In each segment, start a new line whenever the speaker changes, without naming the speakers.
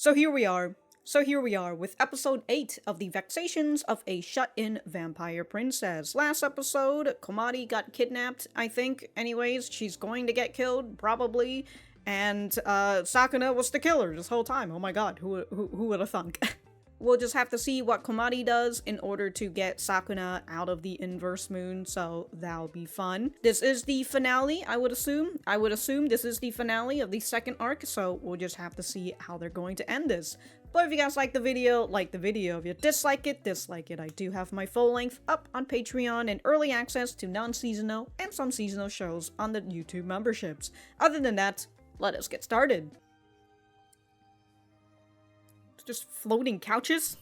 So here we are. With episode 8 of the Vexations of a Shut-In Vampire Princess. Last episode, Komari got kidnapped, I think. Anyways, she's going to get killed, probably. And, Sakuna was the killer this whole time. Oh my god, who would have thunk? We'll just have to see what Komari does in order to get Sakuna out of the inverse moon, so that'll be fun. This is the finale, I would assume. I would assume this is the finale of the second arc, so we'll just have to see how they're going to end this. But if you guys like the video, like the video. If you dislike it, dislike it. I do have my full length up on Patreon and early access to non-seasonal and some seasonal shows on the YouTube memberships. Other than that, let us get started. Just floating couches?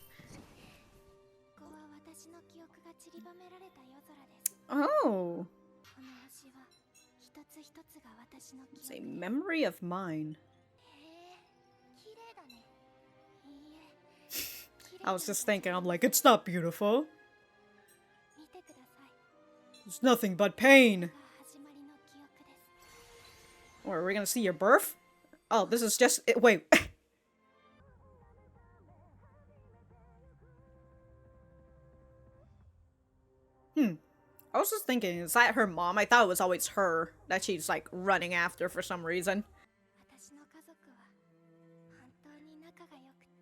Oh. It's a memory of mine. I was just thinking, I'm like, it's not beautiful. It's nothing but pain. Or are we gonna see your birth? Oh, this is just it. Wait. I was just thinking, is that her mom? I thought it was always her that she's like running after for some reason.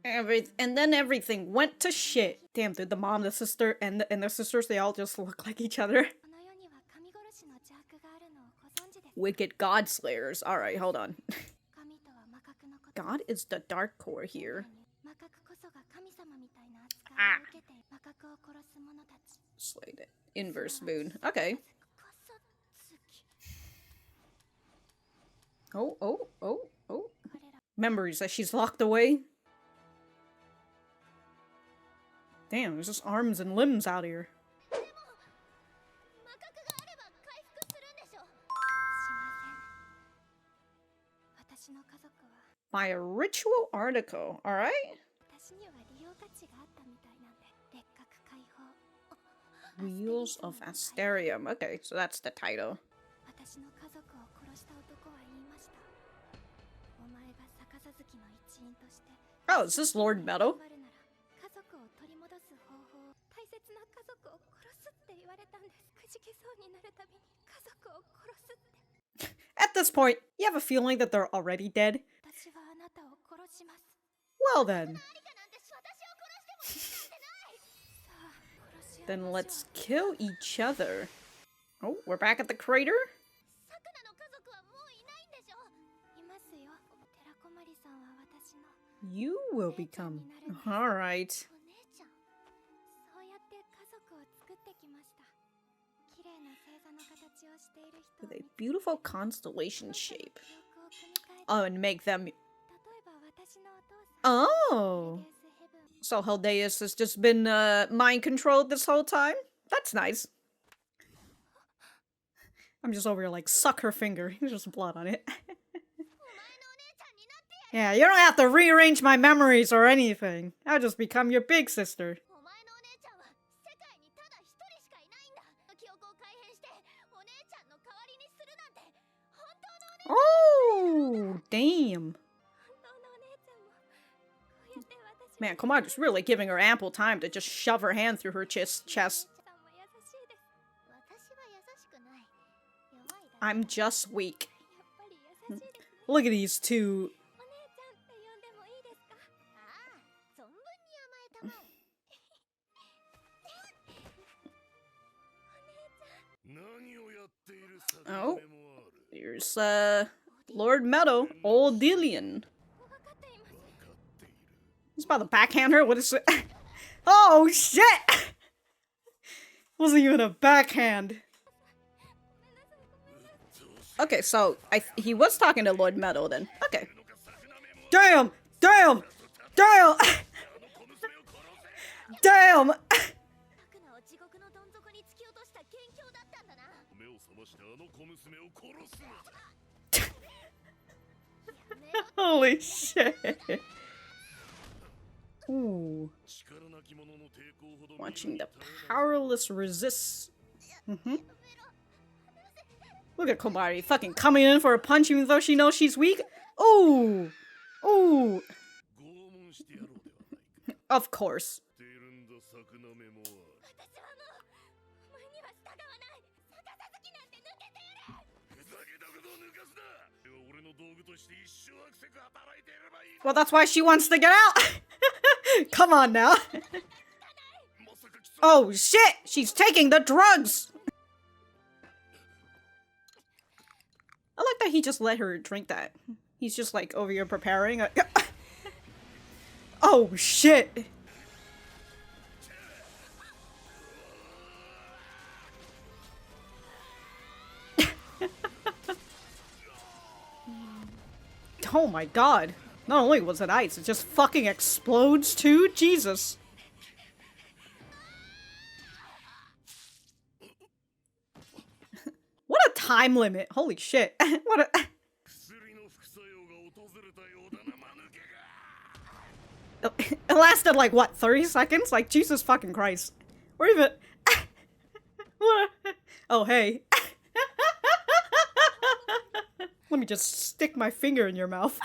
And then everything went to shit. Damn, dude, the mom, the sister, and their sisters, they all just look like each other. Wicked god slayers. Alright, hold on. God is the dark core here. Ah. Slayed it. Inverse moon. Okay. Oh. Memories that she's locked away. Damn, there's just arms and limbs out here. By a ritual article, alright? Wheels of Asterium. Okay, so that's the title. Oh, is this Lord Metal? At this point, you have a feeling that they're already dead? Well then. Then let's kill each other. Oh, we're back at the crater? You will become. Alright. With a beautiful constellation shape. Oh, and make them... Oh! So Hildeus has just been, mind-controlled this whole time? That's nice. I'm just over here like, suck her finger. There's just blood on it. Yeah, you don't have to rearrange my memories or anything. I'll just become your big sister. Oh, damn. Man, Komari's really giving her ample time to just shove her hand through her chest. I'm just weak. Look at these two. Oh, here's, Lord Meadow, Odilion. He's about to backhand her? What is it? Oh, shit! Wasn't even a backhand. Okay, so, he was talking to Lord Meadow then. Okay. Damn! Damn! Damn! Damn! Holy shit. Ooh. Watching the powerless resist. Look at Komari fucking coming in for a punch even though she knows she's weak. Ooh. Ooh. Of course. Well, that's why she wants to get out. Come on now. Oh shit! She's taking the drugs! I like that he just let her drink that. He's just like over here preparing. Oh shit! Oh my god. Not only was it ice, it just fucking explodes too? Jesus. What a time limit. Holy shit. What a... It lasted like, what, 30 seconds? Like, Jesus fucking Christ. Or even... What? Oh, hey. Let me just stick my finger in your mouth.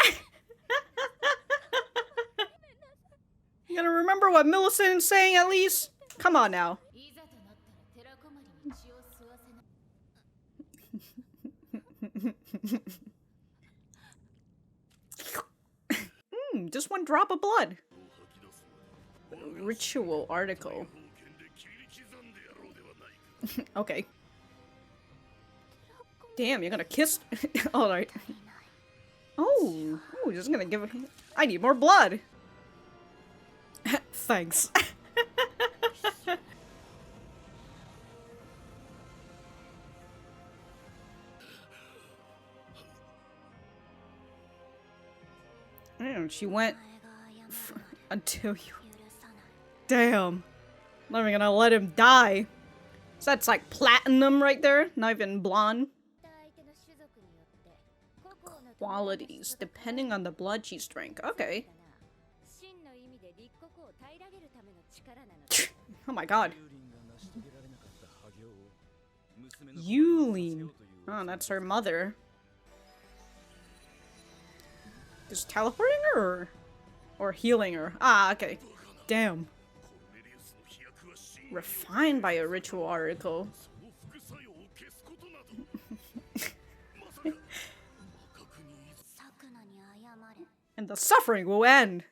You gotta remember what Millicent is saying at least? Come on now. Just one drop of blood. Ritual article. Okay. Damn, you're gonna kiss. Alright. Oh, just gonna give it. I need more blood. Thanks. And she went until you. Damn. Not even gonna let him die. So that's like platinum right there, not even blonde. Qualities, depending on the blood she's drank. Okay. Oh my god. Yulin. Oh, that's her mother. Just teleporting her or healing her? Ah, okay. Damn. Refined by a ritual article. And the suffering will end.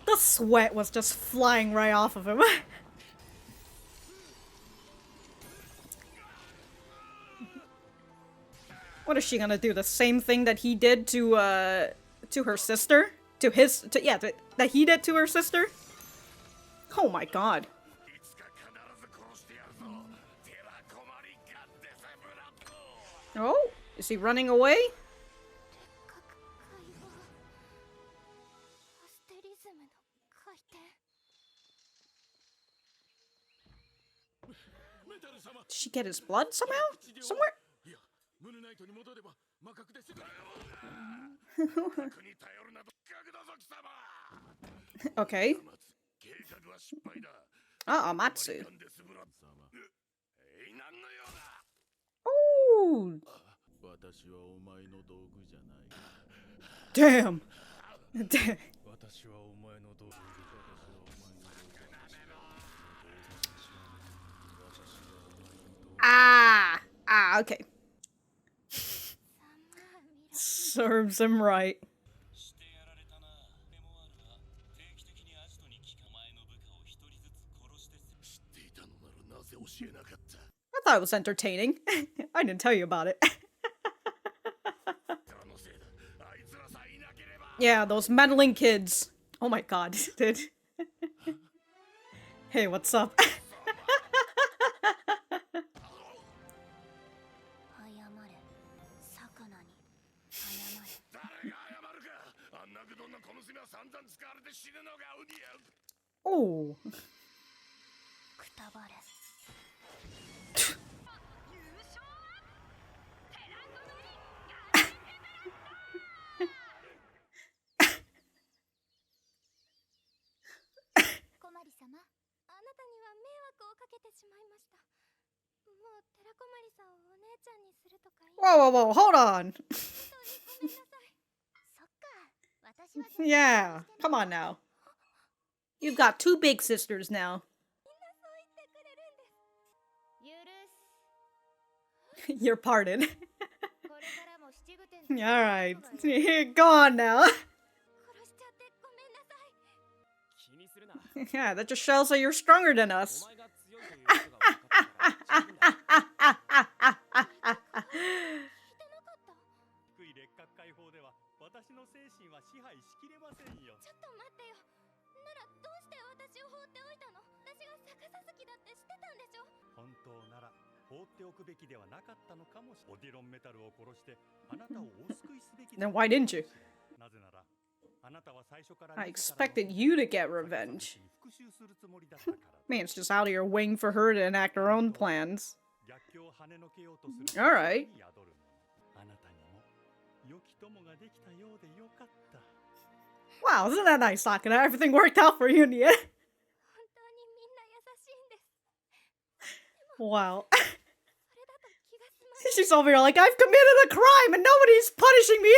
The sweat was just flying right off of him. What is she gonna do? The same thing that he did to her sister? That he did to her sister? Oh my god. Oh, is he running away? Did she get his blood somehow? Somewhere? Okay. Matsu. Oh. Damn. Damn. Okay. Serves him right. I thought it was entertaining. I didn't tell you about it. Yeah, those meddling kids. Oh my god, dude. Hey, what's up? Oh. Whoa, whoa, whoa, hold on. Yeah, come on now. You've got two big sisters now. You're pardoned. Alright, go on now. Yeah, that just shows that you're stronger than us. Then why didn't you? I expected you to get revenge. Man, it's just out of your wing for her to enact her own plans. Alright. Wow, isn't that nice, Sakuna? Everything worked out for you in the end. Wow. She's over here like, I've committed a crime and nobody's punishing me.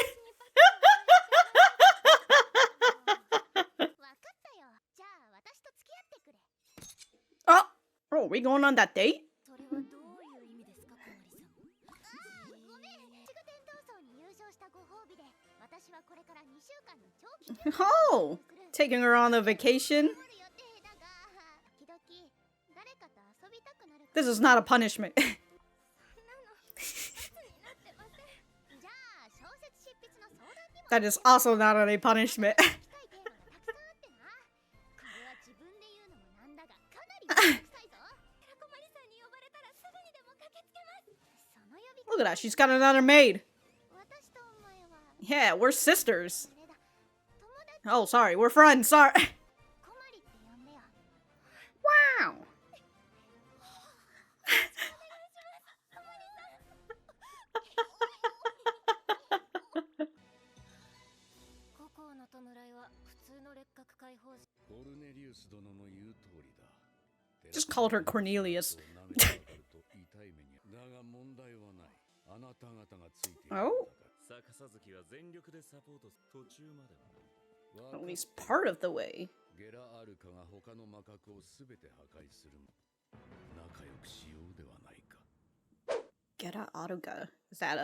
Oh, are we going on that date? Oh, taking her on a vacation? This is not a punishment. That is also not a punishment. Look at that, she's got another maid. Yeah, we're sisters. Oh, sorry, we're friends, sorry. Wow. Just called her Cornelius. Oh? At least part of the way. Gera Aruga. Is that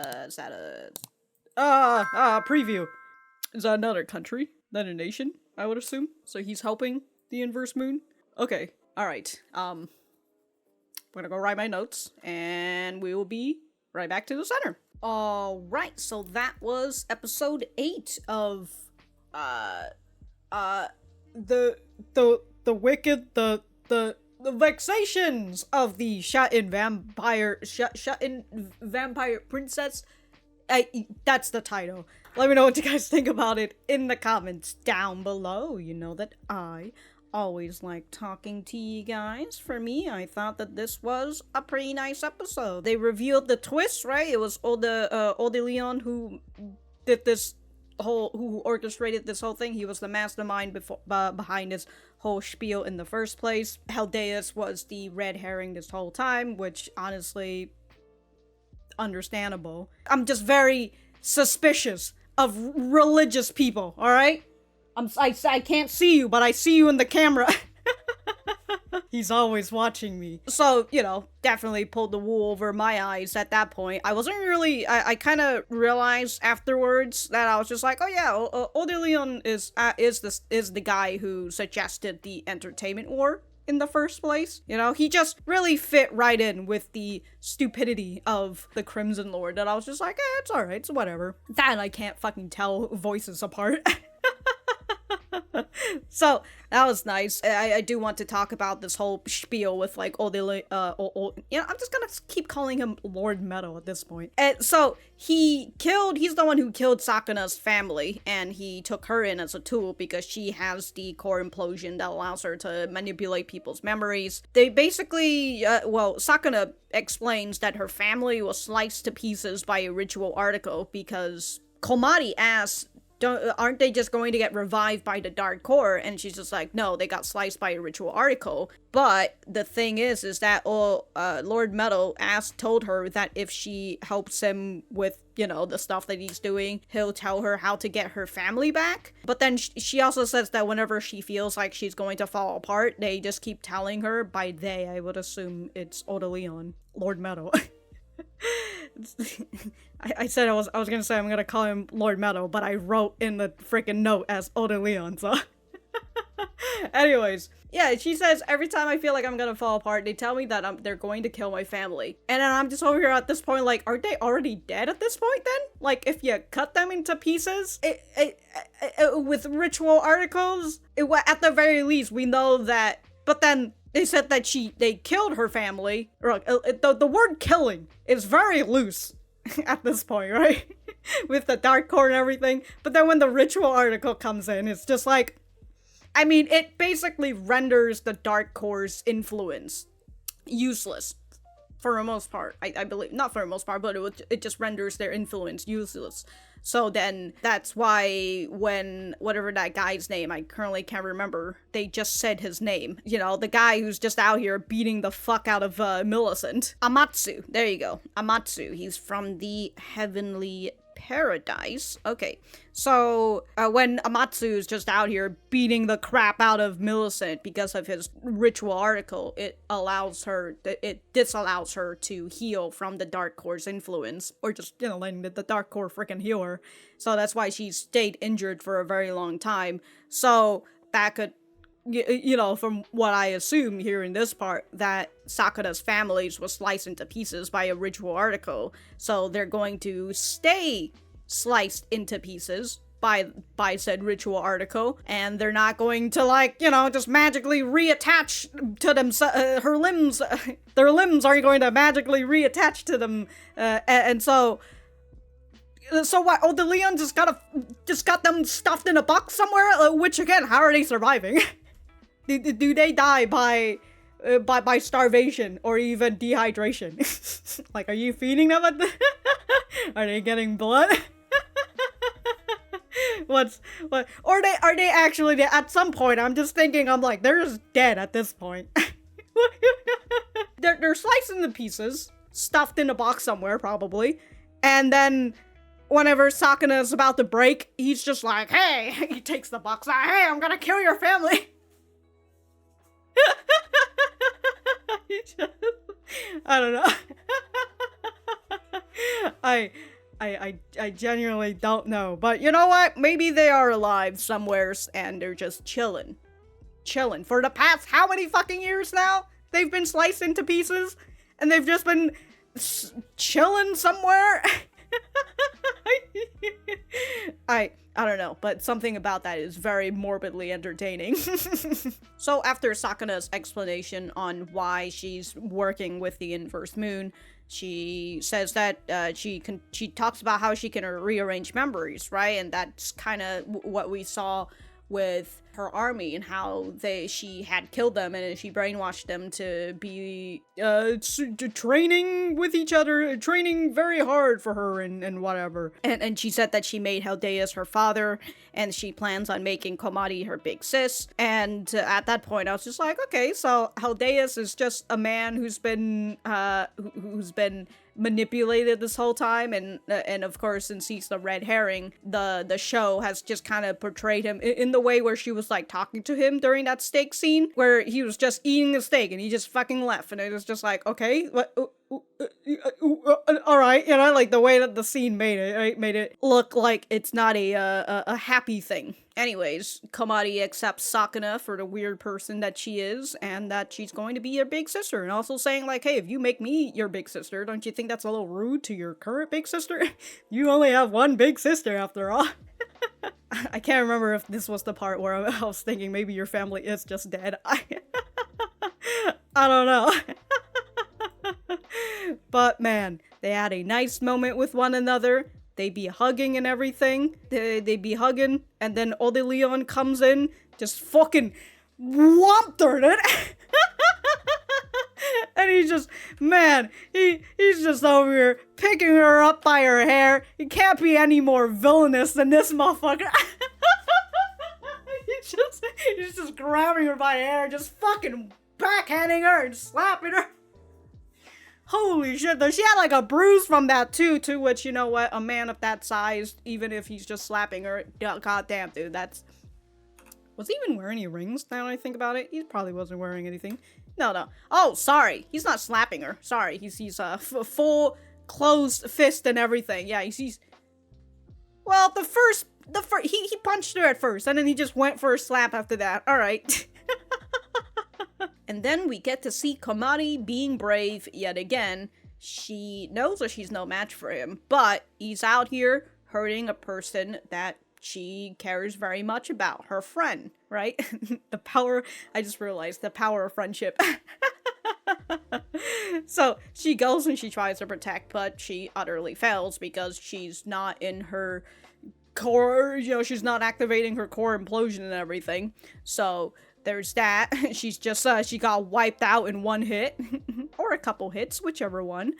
a preview? Is that another country? That a nation, I would assume? So he's helping the inverse moon? Okay. Alright. I'm gonna go write my notes, and we will be right back to the center. Alright, so that was episode 8 of, the Vexations of the Shut-in Vampire Princess. That's the title. Let me know what you guys think about it in the comments down below. You know that I always like talking to you guys. For me, I thought that this was a pretty nice episode. They revealed the twist, right? It was Odilion who did this who orchestrated this whole thing. He was the mastermind behind this whole spiel in the first place. Heldeus was the red herring this whole time, which honestly, understandable. I'm just very suspicious of religious people, alright? I can't see you, but I see you in the camera. He's always watching me. So, you know, definitely pulled the wool over my eyes at that point. I wasn't really, I kind of realized afterwards that I was just like, oh yeah, Odilion is the guy who suggested the entertainment war in the first place. You know, he just really fit right in with the stupidity of the Crimson Lord that I was just like, it's alright, it's whatever. That I can't fucking tell voices apart. So, that was nice. I do want to talk about this whole spiel with, like, Odilion, you know, I'm just gonna keep calling him Lord Metal at this point. And so, he's the one who killed Sakuna's family, and he took her in as a tool because she has the core implosion that allows her to manipulate people's memories. They basically, Sakuna explains that her family was sliced to pieces by a ritual article because Komari asked aren't they just going to get revived by the Dark Core? And she's just like, no, they got sliced by a ritual article. But the thing is that Lord Metal told her that if she helps him with, you know, the stuff that he's doing, he'll tell her how to get her family back. But then she also says that whenever she feels like she's going to fall apart, they just keep telling her. By they, I would assume it's Odilion, Lord Metal. I said I was gonna say I'm gonna call him Lord Meadow, but I wrote in the freaking note as Odilion, so. Anyways, yeah, she says, every time I feel like I'm gonna fall apart, they tell me that they're going to kill my family. And then I'm just over here at this point, like, aren't they already dead at this point then? Like, if you cut them into pieces, with ritual articles, at the very least, we know that, but then they said that they killed her family. Or, the word killing is very loose at this point, right? With the Dark Core and everything. But then when the ritual article comes in, it's just like, I mean, it basically renders the Dark Core's influence useless. For the most part, I believe. Not for the most part, but it just renders their influence useless. So then, that's why when, whatever that guy's name, I currently can't remember, they just said his name. You know, the guy who's just out here beating the fuck out of Millicent. Amatsu. There you go. Amatsu. He's from the Heavenly Paradise. Okay, so when Amatsu's just out here beating the crap out of Millicent because of his ritual article, it disallows her to heal from the Dark Core's influence, or just, you know, letting the Dark Core freaking heal her. So that's why she stayed injured for a very long time. So that could, you know, from what I assume here in this part, that Sakuna's families was sliced into pieces by a ritual article, so they're going to stay sliced into pieces by said ritual article, and they're not going to, like, you know, just magically reattach to them, her limbs, their limbs aren't going to magically reattach to them, and so what, Odilion just got them stuffed in a box somewhere? Which, again, how are they surviving? Do they die by starvation or even dehydration? Like, are you feeding them? Are they getting blood? What? Or are they actually dead? At some point, I'm just thinking, I'm like, they're just dead at this point. they're sliced into pieces, stuffed in a box somewhere, probably, and then whenever Sakuna's about to break, he's just like, hey, he takes the box out, hey, I'm gonna kill your family. I don't know. I genuinely don't know. But you know what? Maybe they are alive somewhere and they're just chilling. Chilling. For the past how many fucking years now? They've been sliced into pieces and they've just been chilling somewhere. I don't know, but something about that is very morbidly entertaining. So after Sakuna's explanation on why she's working with the inverse moon, she says that she talks about how she can rearrange memories, right? And that's kind of what we saw with her army and how she had killed them and she brainwashed them to be training with each other, training very hard for her and whatever. And she said that she made Haldeus her father and she plans on making Komari her big sis. And at that point I was just like, okay, so Haldeus is just a man who's been manipulated this whole time, and of course, since he's the red herring, the show has just kind of portrayed him in the way where she was like talking to him during that steak scene where he was just eating a steak and he just fucking left, and it was just like, okay, what, all right, you know, like the way that the scene made it look like it's not a happy thing. Anyways, Komari accepts Sakuna for the weird person that she is, and that she's going to be your big sister, and also saying like, hey, if you make me your big sister, don't you think that's a little rude to your current big sister? You only have one big sister after all. I can't remember if this was the part where I was thinking maybe your family is just dead. I don't know. But man, they had a nice moment with one another. They be hugging and everything. They be hugging, and then Odilion comes in, just fucking whomped her it. And he's just over here picking her up by her hair. He can't be any more villainous than this motherfucker. He's just grabbing her by her hair, just fucking backhanding her and slapping her. Holy shit, though, she had like a bruise from that too, to which, you know what, a man of that size, even if he's just slapping her, goddamn, dude, that's... Was he even wearing any rings, now that I think about it? He probably wasn't wearing anything. No. Oh, sorry, he's not slapping her. Sorry, he's full closed fist and everything. Yeah, he's... Well, he punched her at first, and then he just went for a slap after that. Alright. And then we get to see Komari being brave yet again. She knows that she's no match for him, but he's out here hurting a person that she cares very much about. Her friend, right? I just realized the power of friendship. So she goes and she tries to protect, but she utterly fails because she's not in her core, you know, she's not activating her core implosion and everything. So there's that. She's just, she got wiped out in one hit. Or a couple hits, whichever one.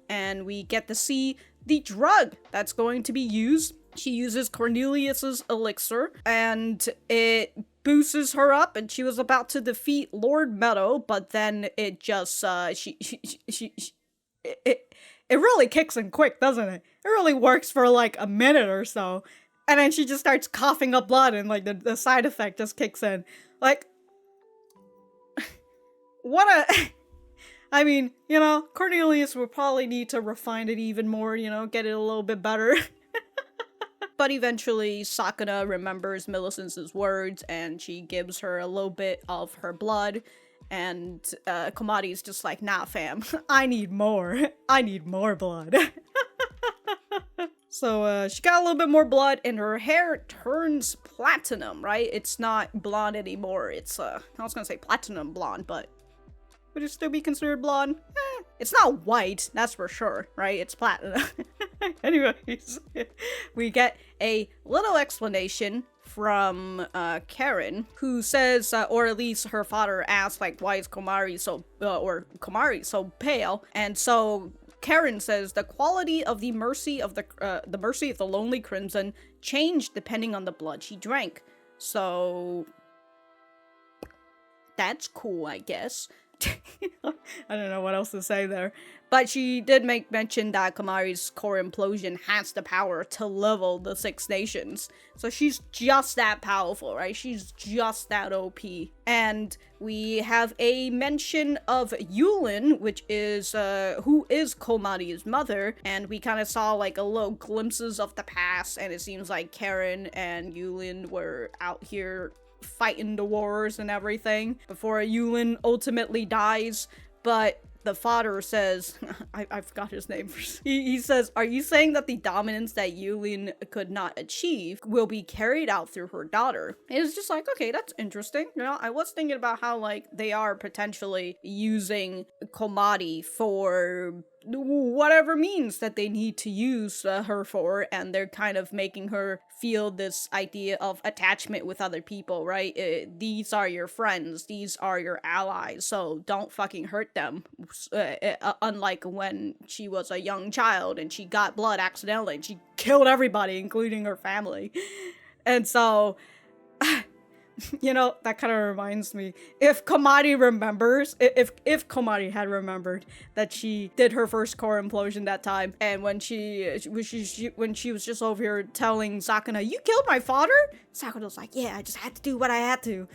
And we get to see the drug that's going to be used. She uses Cornelius's elixir, and it boosts her up, and she was about to defeat Lord Meadow, but then it just, it really kicks in quick, doesn't it? It really works for like a minute or so. And then she just starts coughing up blood, and like the side effect just kicks in. Like, I mean, you know, Cornelius would probably need to refine it even more, you know, get it a little bit better. But eventually, Sakuna remembers Millicent's words, and she gives her a little bit of her blood, and Komari's just like, nah, fam, I need more. I need more blood. So, she got a little bit more blood, and her hair turns platinum, right? It's not blonde anymore. It's, I was gonna say platinum blonde, but would it still be considered blonde? It's not white, that's for sure, right? It's platinum. Anyways, we get a little explanation from Karen, who says, or at least her father asked, like, why is Komari so pale? And so Karen says the quality of the mercy of the lonely crimson changed depending on the blood she drank. So that's cool, I guess. I don't know what else to say there. But she did make mention that Komari's core implosion has the power to level the Six Nations. So she's just that powerful, right? She's just that OP. And we have a mention of Yulin, which is, who is Komari's mother. And we kind of saw, like, a little glimpses of the past. And it seems like Karen and Yulin were out here fighting the wars and everything before Yulin ultimately dies. But the father says, I forgot his name. He says, are you saying that the dominance that Yulin could not achieve will be carried out through her daughter? And it's just like, okay, that's interesting. You know, I was thinking about how, like, they are potentially using Komari for whatever means that they need to use her for, and they're kind of making her feel this idea of attachment with other people, right? These are your friends, these are your allies, so don't fucking hurt them. Unlike when she was a young child and she got blood accidentally and she killed everybody, including her family. And so, you know, that kind of reminds me, if Komari remembers, if Komari had remembered that she did her first core implosion that time, and when she was just over here telling Sakuna, you killed my father? Sakuna's like, yeah, I just had to do what I had to.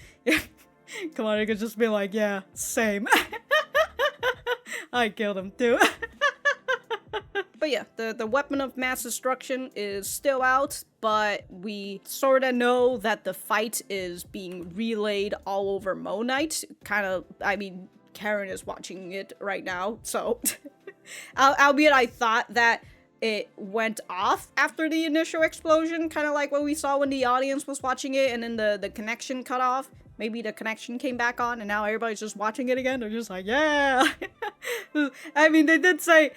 Komari could just be like, yeah, same. I killed him too. But yeah, the weapon of mass destruction is still out, but we sort of know that the fight is being relayed all over Mo Knight. Kind of, I mean, Karen is watching it right now, so... albeit I thought that it went off after the initial explosion, kind of like what we saw when the audience was watching it and then the connection cut off. Maybe the connection came back on and now everybody's just watching it again. They're just like, yeah. I mean, they did say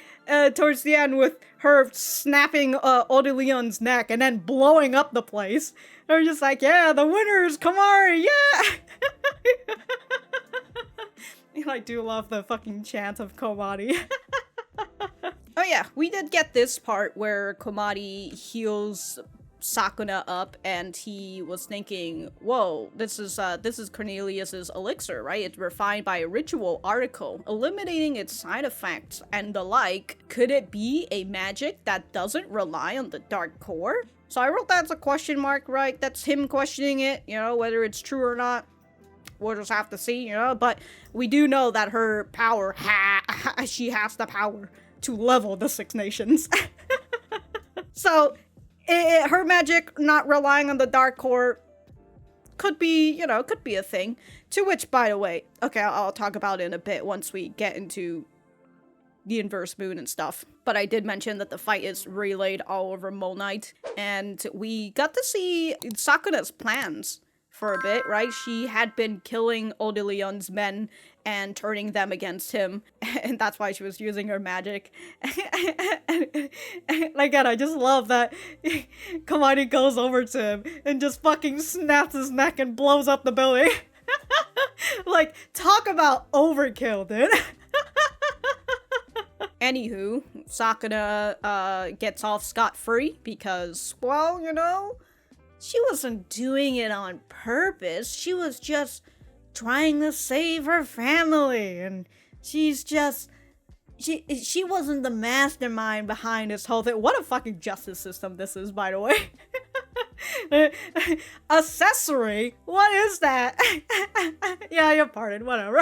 towards the end with her snapping Odilion's neck and then blowing up the place. They're just like, yeah, the winner is Komari, yeah. I do love the fucking chant of Komari. Oh yeah, we did get this part where Komari heals Sakuna up, and he was thinking, whoa, this is Cornelius's elixir, right? It's refined by a ritual article, eliminating its side effects and the like. Could it be a magic that doesn't rely on the dark core? So I wrote that as a question mark, right? That's him questioning it, you know, whether it's true or not. We'll just have to see, you know, but we do know that her power, she has the power to level the Six Nations. So, her magic not relying on the dark core could be, you know, could be a thing. To which, by the way, okay, I'll talk about it in a bit once we get into the inverse moon and stuff. But I did mention that the fight is relayed all over Mole Knight, and we got to see Sakuna's plans for a bit, right? She had been killing Odilion's men and turning them against him, and that's why she was using her magic. And again, I just love that Komari goes over to him and just fucking snaps his neck and blows up the building. Like, talk about overkill, dude. Anywho, Sakuna gets off scot-free because, well, you know, she wasn't doing it on purpose. She was just trying to save her family, and she's just... She wasn't the mastermind behind this whole thing. What a fucking justice system this is, by the way. Accessory? What is that? Yeah, you're pardoned, whatever.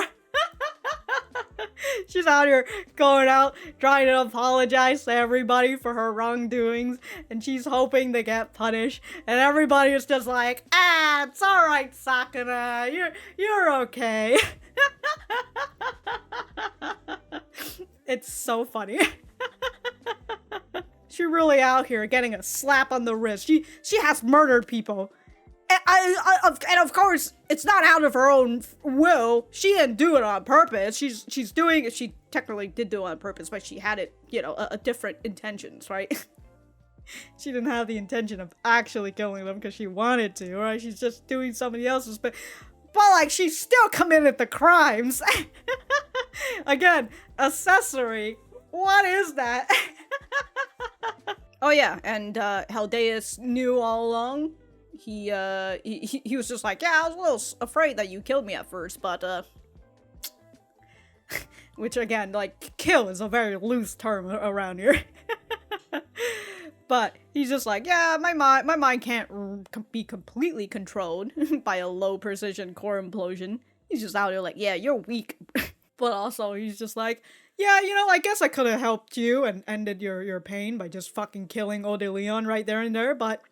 She's out here going out trying to apologize to everybody for her wrongdoings, and she's hoping to get punished, and everybody is just like, ah, it's alright, Sakuna, you're okay. It's so funny. She really out here getting a slap on the wrist. She has murdered people. And of course, it's not out of her own will. She didn't do it on purpose. She's doing it. She technically did do it on purpose, but she had it, you know, a different intentions, right? She didn't have the intention of actually killing them because she wanted to, right? She's just doing somebody else's, but like, she still committed the crimes. Again, accessory. What is that? Oh yeah, and Haldeus knew all along. He was just like, yeah, I was a little afraid that you killed me at first, but, which again, like, kill is a very loose term around here. But he's just like, yeah, my mind can't be completely controlled by a low precision core implosion. He's just out there like, yeah, you're weak. But also, he's just like, yeah, you know, I guess I could have helped you and ended your pain by just fucking killing Odilion right there and there, but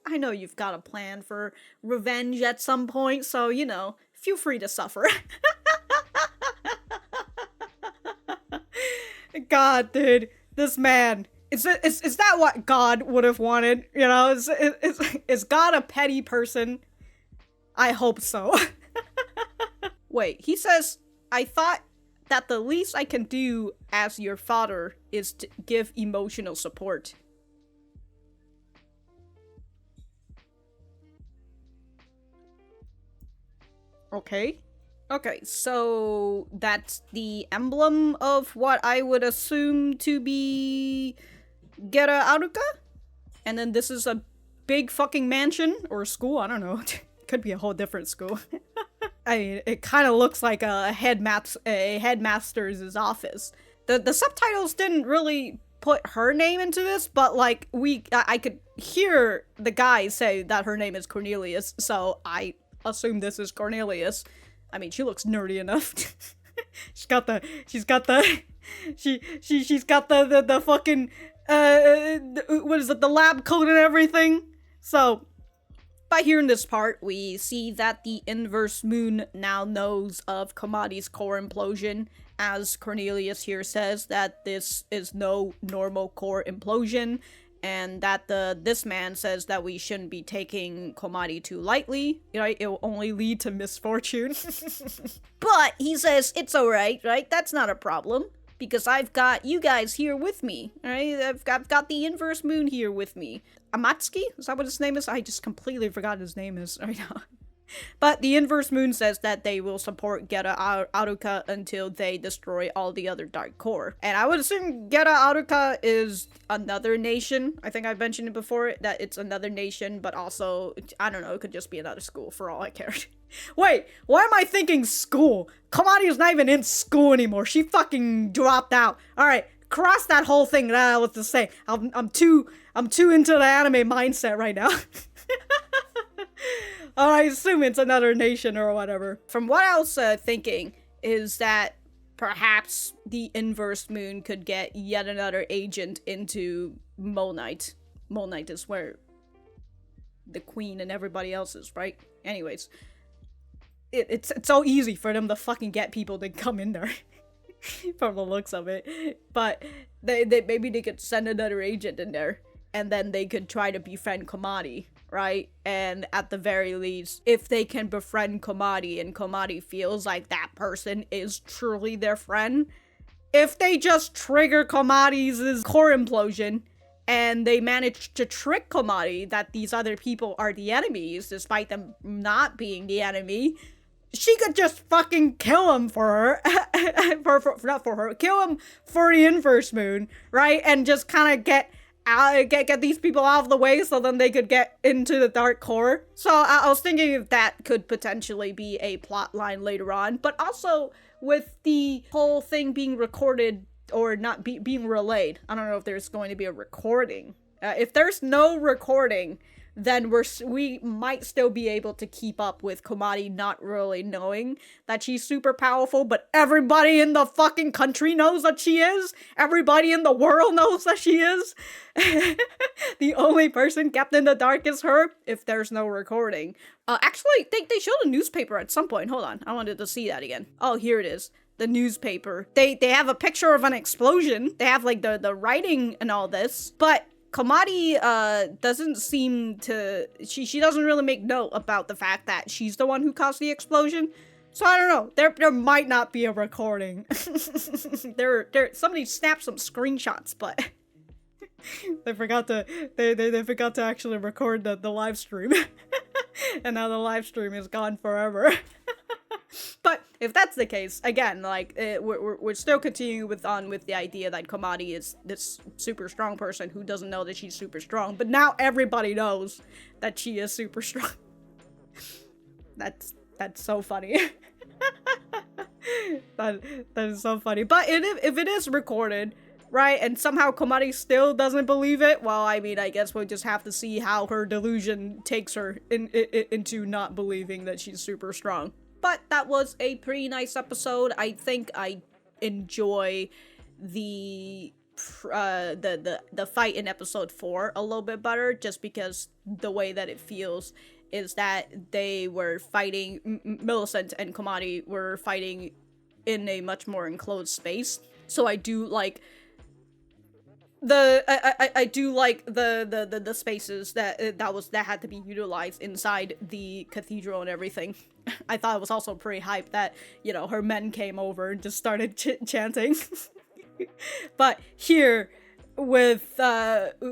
I know you've got a plan for revenge at some point, so, you know, feel free to suffer. God, dude, this man, is that what God would have wanted? You know, is God a petty person? I hope so. Wait, he says, I thought that the least I can do as your father is to give emotional support. Okay. Okay, so that's the emblem of what I would assume to be Gera Aruka? And then this is a big fucking mansion or school, I don't know. Could be a whole different school. I mean, it kind of looks like a headmaster's office. The subtitles didn't really put her name into this, but like I could hear the guy say that her name is Cornelius, so I assume this is Cornelius. I mean, she looks nerdy enough. she's got the fucking what is it, the lab coat and everything. So by hearing this part, we see that the inverse moon now knows of Komari's core implosion, as Cornelius here says that this is no normal core implosion, and that this man says that we shouldn't be taking Komari too lightly, right? It will only lead to misfortune. But he says it's alright, right? That's not a problem, because I've got you guys here with me, right? I've got the inverse moon here with me. Amatsuki? Is that what his name is? I just completely forgot his name is right now. But the inverse moon says that they will support Geta Aruka until they destroy all the other Dark Core. And I would assume Geta Aruka is another nation. I think I've mentioned it before, that it's another nation, but also, I don't know, it could just be another school for all I care. Wait, why am I thinking school? Komari is not even in school anymore. She fucking dropped out. Alright, cross that whole thing that I was to say. I'm too into the anime mindset right now. I assume it's another nation or whatever. From what I was thinking is that perhaps the inverse moon could get yet another agent into Mole Knight. Mole Knight is where the queen and everybody else is, right? Anyways, it's so easy for them to fucking get people to come in there. From the looks of it. But they maybe they could send another agent in there, and then they could try to befriend Komari, right? And at the very least, if they can befriend Komari and Komari feels like that person is truly their friend, if they just trigger Komari's core implosion and they manage to trick Komari that these other people are the enemies despite them not being the enemy, she could just fucking kill him for her. Not for her, kill him for the inverse moon, right? And just kind of get these people out of the way so then they could get into the Dark Core. So I was thinking if that could potentially be a plot line later on, but also with the whole thing being recorded or not being relayed. I don't know if there's going to be a recording. If there's no recording, then we might still be able to keep up with Komari not really knowing that she's super powerful, but everybody in the fucking country knows that she is. Everybody in the world knows that she is. The only person kept in the dark is her, if there's no recording. Actually, they showed a newspaper at some point. Hold on, I wanted to see that again. Oh, here it is. The newspaper. They have a picture of an explosion. They have like the writing and all this, but Komari doesn't seem to, she doesn't really make note about the fact that she's the one who caused the explosion. So I don't know, there might not be a recording. Somebody snapped some screenshots, but they forgot to actually record the live stream. And now the live stream is gone forever. But if that's the case, again, like, we're still continuing with the idea that Komari is this super strong person who doesn't know that she's super strong, but now everybody knows that she is super strong. That's so funny. that is so funny. But if it is recorded, right, and somehow Komari still doesn't believe it, well, I mean, I guess we'll just have to see how her delusion takes her into not believing that she's super strong. But that was a pretty nice episode. I think I enjoy the fight in episode 4 a little bit better, just because the way that it feels is that they were fighting, Millicent and Komari were fighting in a much more enclosed space. So I do like the spaces that had to be utilized inside the cathedral and everything. I thought it was also pretty hype that, you know, her men came over and just started chanting. But here with Odilion,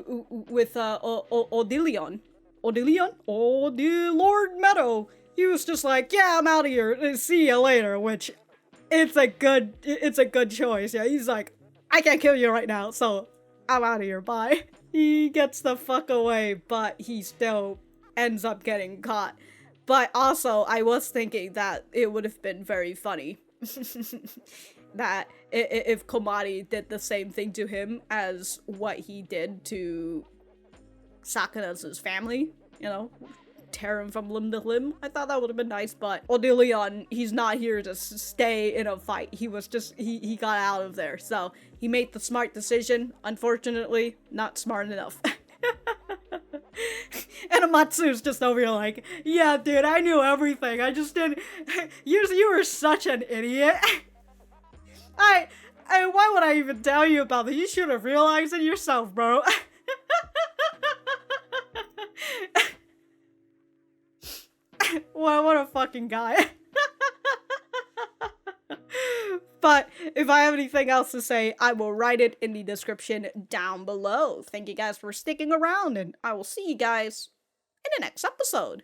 Lord Meadow, he was just like, yeah, I'm out of here, see you later, which it's a good choice. Yeah, he's like, I can't kill you right now, so I'm out of here, bye. He gets the fuck away, but he still ends up getting caught. But also, I was thinking that it would have been very funny that if Komari did the same thing to him as what he did to Sakuna's family, you know, tear him from limb to limb. I thought that would have been nice, but Odilion, he's not here to stay in a fight. He was just, he got out of there. So he made the smart decision. Unfortunately, not smart enough. And Amatsu's just over here like, yeah, dude, I knew everything. I just didn't. You were such an idiot. Why would I even tell you about that? You should have realized it yourself, bro. What a fucking guy. But if I have anything else to say, I will write it in the description down below. Thank you guys for sticking around, and I will see you guys in the next episode.